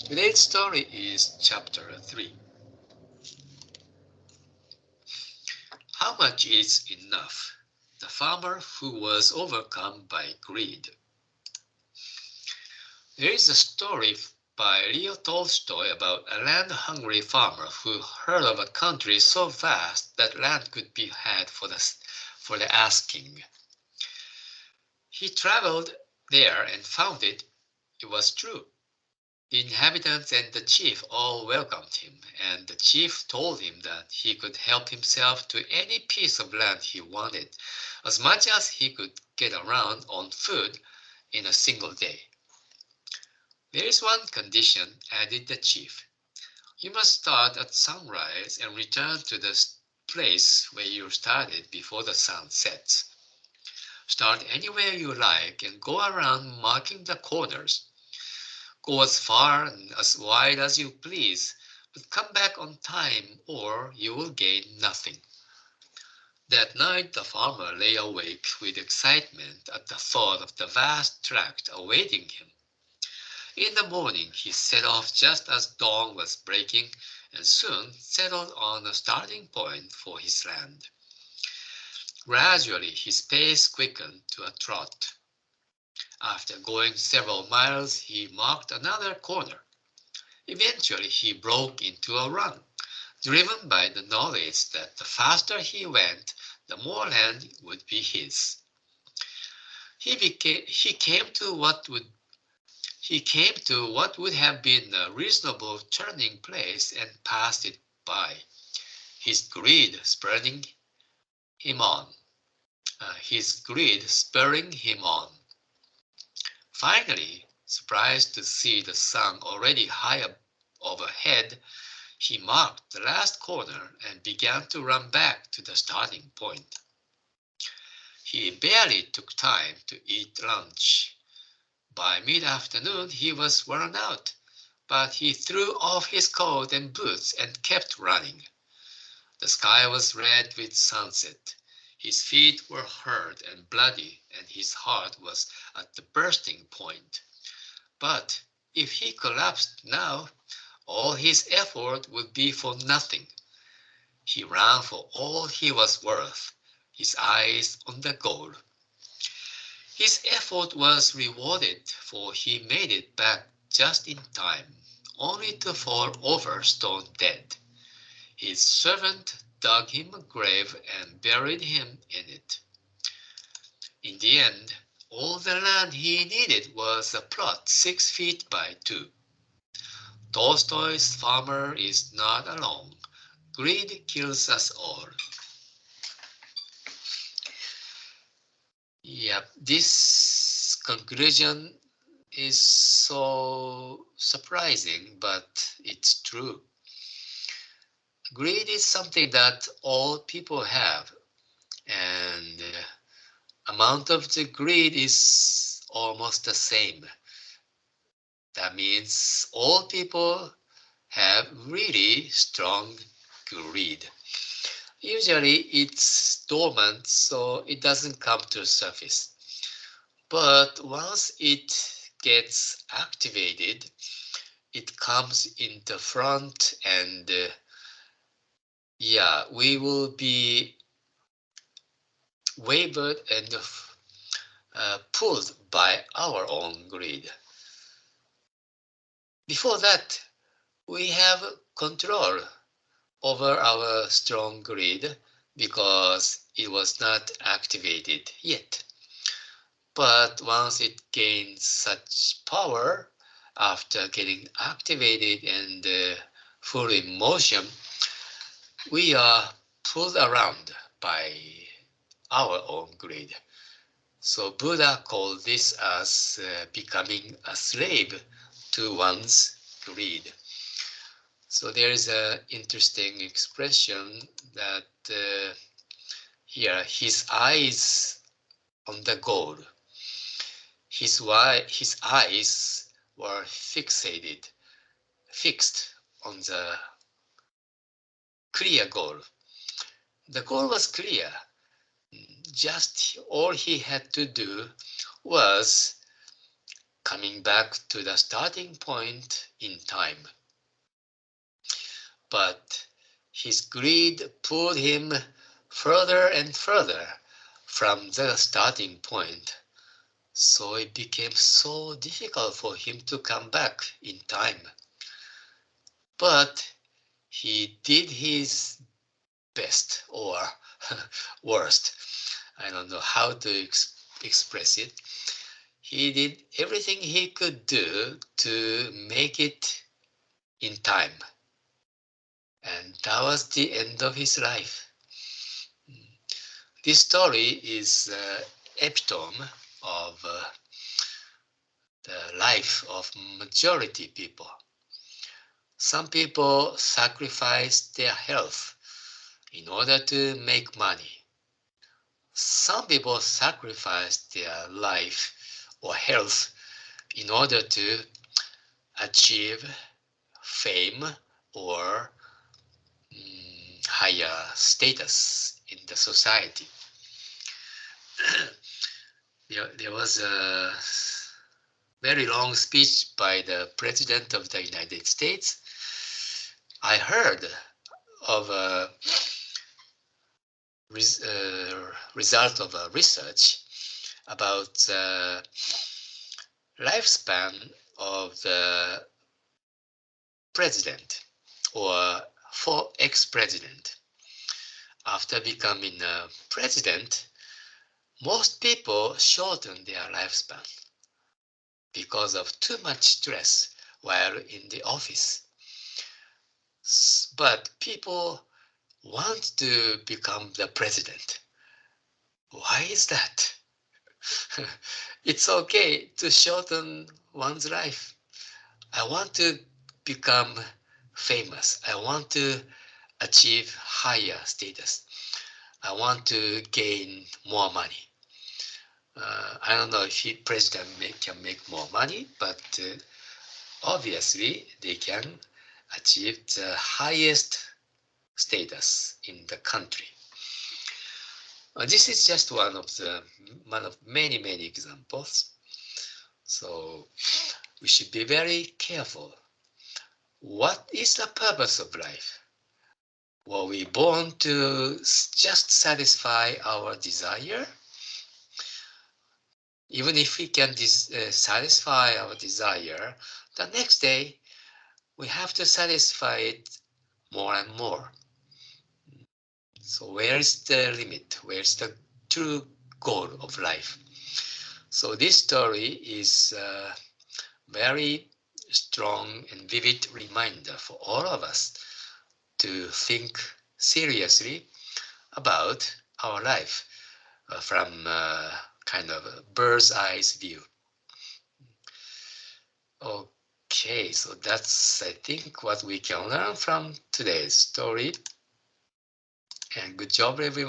Today's story is chapter 3. How much is enough? The farmer who was overcome by greed. There is a story by Leo Tolstoy about a land-hungry farmer who heard of a country so vast that land could be had for the asking. He traveled there and found it was true. The inhabitants and the chief all welcomed him, and the chief told him that he could help himself to any piece of land he wanted, as much as he could get around on foot in a single day. There is one condition, added the chief. You must start at sunrise and return to the place where you started before the sun sets. Start anywhere you like and go around marking the corners. Go as far and as wide as you please, but come back on time or you will gain nothing. That night the farmer lay awake with excitement at the thought of the vast tract awaiting him. In the morning he set off just as dawn was breaking and soon settled on a starting point for his land. Gradually his pace quickened to a trot. After going several miles he marked another corner. Eventually he broke into a run, driven by the knowledge that the faster he went, the more land would be his. He came to what would have been a reasonable turning place and passed it by, his greed spurring him on. Finally, surprised to see the sun already high up overhead, he marked the last corner and began to run back to the starting point. He barely took time to eat lunch. By mid-afternoon he was worn out, but he threw off his coat and boots and kept running. The sky was red with sunset. His feet were hurt and bloody, and his heart was at the bursting point. But if he collapsed now, all his effort would be for nothing. He ran for all he was worth, his eyes on the goal. His effort was rewarded, for he made it back just in time, only to fall over stone dead. His servant dug him a grave and buried him in it. In the end, all the land he needed was a plot 6 feet by 2. Tolstoy's farmer is not alone. Greed kills us all. Yep, this conclusion is so surprising, but it's true. Greed is something that all people have, and amount of the greed is almost the same. That means all people have really strong greed. Usually it's dormant, so it doesn't come to the surface. But once it gets activated, it comes in the front and we will be wavered and pulled by our own greed. Before that, we have control over our strong greed because it was not activated yet. But once it gains such power, after getting activated and full in motion, we are pulled around by our own greed. So Buddha called this as becoming a slave to one's greed. So there is an interesting expression that here, his eyes on the goal. His eyes were fixed on the clear goal. The goal was clear. Just all he had to do was coming back to the starting point in time. But his greed pulled him further and further from the starting point. So it became so difficult for him to come back in time. But he did his best or worst. I don't know how to express it. He did everything he could do to make it in time. And that was the end of his life. This story is the epitome of the life of majority people. Some people sacrifice their health in order to make money. Some people sacrifice their life or health in order to achieve fame or higher status in the society. There was a very long speech by the President of the United States. I heard of a result of a research about the lifespan of the president or for ex-president. After becoming a president, most people shorten their lifespan because of too much stress while in the office. But people want to become the president. Why is that? It's okay to shorten one's life. I want to become famous. I want to achieve higher status. I want to gain more money. I don't know if president can make more money, but obviously they can achieve the highest status in the country. This is just one of many examples. So we should be very careful. What is the purpose of life? Were we born to just satisfy our desire? Even if we can satisfy our desire, the next day we have to satisfy it more and more. So where is the limit? Where's the true goal of life? So this story is a very strong and vivid reminder for all of us to think seriously about our life from kind of a bird's eye view. Okay, so that's, I think, what we can learn from today's story. And good job, everyone.